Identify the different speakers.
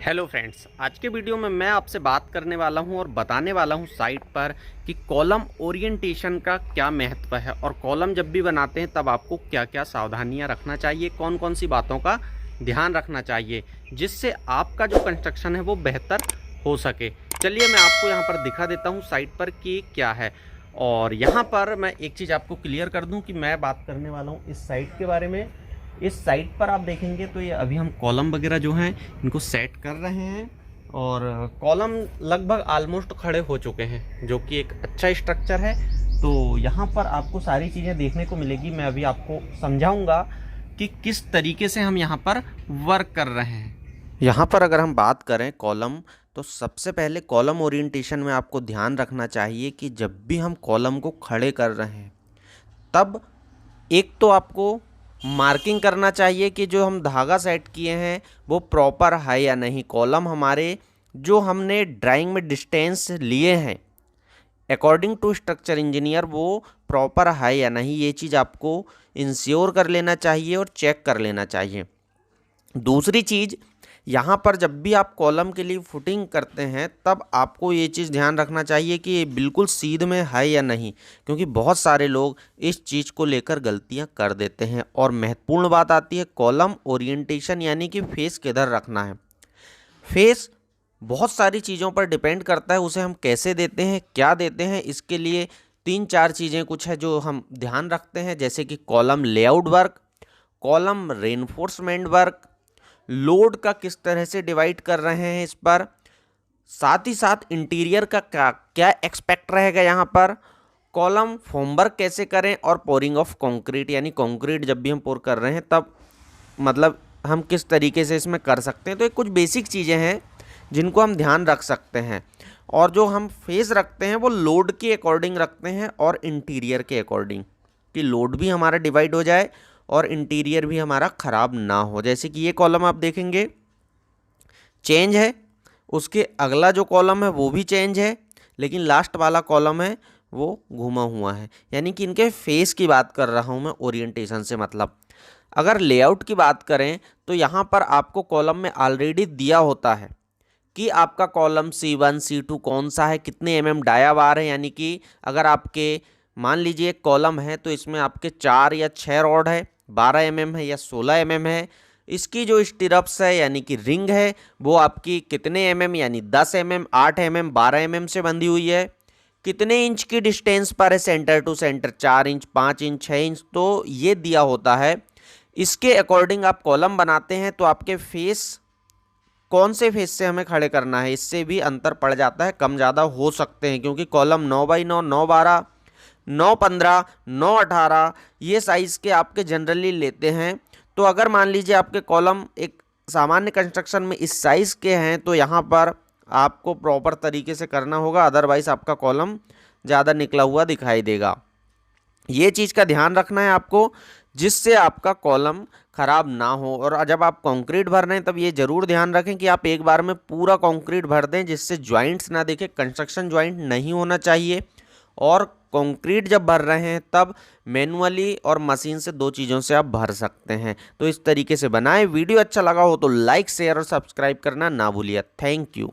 Speaker 1: Hello friends, आज के video में मैं आपसे बात करने वाला हूं और बताने वाला हूं साइट पर कि कॉलम ओरिएंटेशन का क्या महत्व है और कॉलम जब भी बनाते हैं तब आपको क्या क्या सावधानियां रखना चाहिए, कौन कौन सी बातों का ध्यान रखना चाहिए जिससे आपका जो कंस्ट्रक्शन है वो बेहतर हो सके। चलिए मैं आपको यहाँ पर दिखा देता हूँ साइट पर कि क्या है। और यहाँ पर मैं एक चीज़ आपको क्लियर कर दूँ कि मैं बात करने वाला हूँ इस साइट के बारे में। इस साइट पर आप देखेंगे तो ये अभी हम कॉलम वगैरह जो हैं इनको सेट कर रहे हैं और कॉलम लगभग ऑलमोस्ट खड़े हो चुके हैं, जो कि एक अच्छा स्ट्रक्चर है। तो यहाँ पर आपको सारी चीज़ें देखने को मिलेगी। मैं अभी आपको समझाऊंगा कि किस तरीके से हम यहाँ पर वर्क कर रहे हैं। यहाँ पर अगर हम बात करें कॉलम, तो सबसे पहले कॉलम ओरिएंटेशन में आपको ध्यान रखना चाहिए कि जब भी हम कॉलम को खड़े कर रहे हैं तब एक तो आपको मार्किंग करना चाहिए कि जो हम धागा सेट किए हैं वो प्रॉपर है या नहीं। कॉलम हमारे जो हमने ड्राइंग में डिस्टेंस लिए हैं अकॉर्डिंग टू स्ट्रक्चर इंजीनियर वो प्रॉपर है या नहीं, ये चीज़ आपको इंश्योर कर लेना चाहिए और चेक कर लेना चाहिए। दूसरी चीज़, यहाँ पर जब भी आप कॉलम के लिए फुटिंग करते हैं तब आपको ये चीज़ ध्यान रखना चाहिए कि ये बिल्कुल सीध में है या नहीं, क्योंकि बहुत सारे लोग इस चीज़ को लेकर गलतियाँ कर देते हैं। और महत्वपूर्ण बात आती है कॉलम ओरिएंटेशन, यानी कि फेस किधर रखना है। फेस बहुत सारी चीज़ों पर डिपेंड करता है, उसे हम कैसे देते हैं, क्या देते हैं। इसके लिए 3-4 चीज़ें कुछ है जो हम ध्यान रखते हैं, जैसे कि column layout work, column reinforcement work, load का किस तरह से डिवाइड कर रहे हैं इस पर, साथ ही साथ इंटीरियर का क्या क्या एक्सपेक्ट रहेगा यहाँ पर, कॉलम फॉर्मवर्क कैसे करें, और पोरिंग ऑफ कंक्रीट, यानी कंक्रीट जब भी हम पोर कर रहे हैं तब मतलब हम किस तरीके से इसमें कर सकते हैं। तो ये कुछ बेसिक चीज़ें हैं जिनको हम ध्यान रख सकते हैं। और जो हम फेस रखते हैं वो लोड के अकॉर्डिंग रखते हैं और इंटीरियर के अकॉर्डिंग, कि लोड भी हमारा डिवाइड हो जाए और इंटीरियर भी हमारा ख़राब ना हो। जैसे कि ये कॉलम आप देखेंगे चेंज है, उसके अगला जो कॉलम है वो भी चेंज है, लेकिन लास्ट वाला कॉलम है वो घुमा हुआ है। यानी कि इनके फेस की बात कर रहा हूँ मैं ओरिएंटेशन से। मतलब अगर लेआउट की बात करें तो यहाँ पर आपको कॉलम में ऑलरेडी दिया होता है कि आपका कॉलम C1 C2 कौन सा है, कितने डाया बार है। यानी कि अगर आपके मान लीजिए एक कॉलम है तो इसमें आपके 4 या 6 रॉड है, 12 है या 16 है। इसकी जो स्टिरप्स है यानी कि रिंग है वो आपकी कितने यानी 10 8 12 से बंधी हुई है। कितने इंच की डिस्टेंस पर है centre to centre, 4 inch, 5 inch, 6 inch, तो ये दिया होता है। इसके अकॉर्डिंग आप कॉलम बनाते हैं तो आपके फेस कौन से फेस से हमें खड़े करना है इससे भी अंतर पड़ जाता है, कम ज़्यादा हो सकते हैं, क्योंकि column 9x9, 9x12, 9x15, 9x18 ये साइज़ के आपके जनरली लेते हैं। तो अगर मान लीजिए आपके कॉलम एक सामान्य कंस्ट्रक्शन में इस साइज़ के हैं तो यहाँ पर आपको प्रॉपर तरीके से करना होगा, अदरवाइज़ आपका कॉलम ज़्यादा निकला हुआ दिखाई देगा। ये चीज़ का ध्यान रखना है आपको, जिससे आपका कॉलम ख़राब ना हो। और जब आप कंक्रीट भर रहे हैं तब ये ज़रूर ध्यान रखें कि आप एक बार में पूरा कंक्रीट भर दें, जिससे जॉइंट्स ना दिखे, कंस्ट्रक्शन जॉइंट नहीं होना चाहिए। और कंक्रीट जब भर रहे हैं तब मैनुअली और मशीन से 2 चीज़ों से आप भर सकते हैं। तो इस तरीके से बनाएं। वीडियो अच्छा लगा हो तो लाइक, शेयर और सब्सक्राइब करना ना भूलिए। Thank you.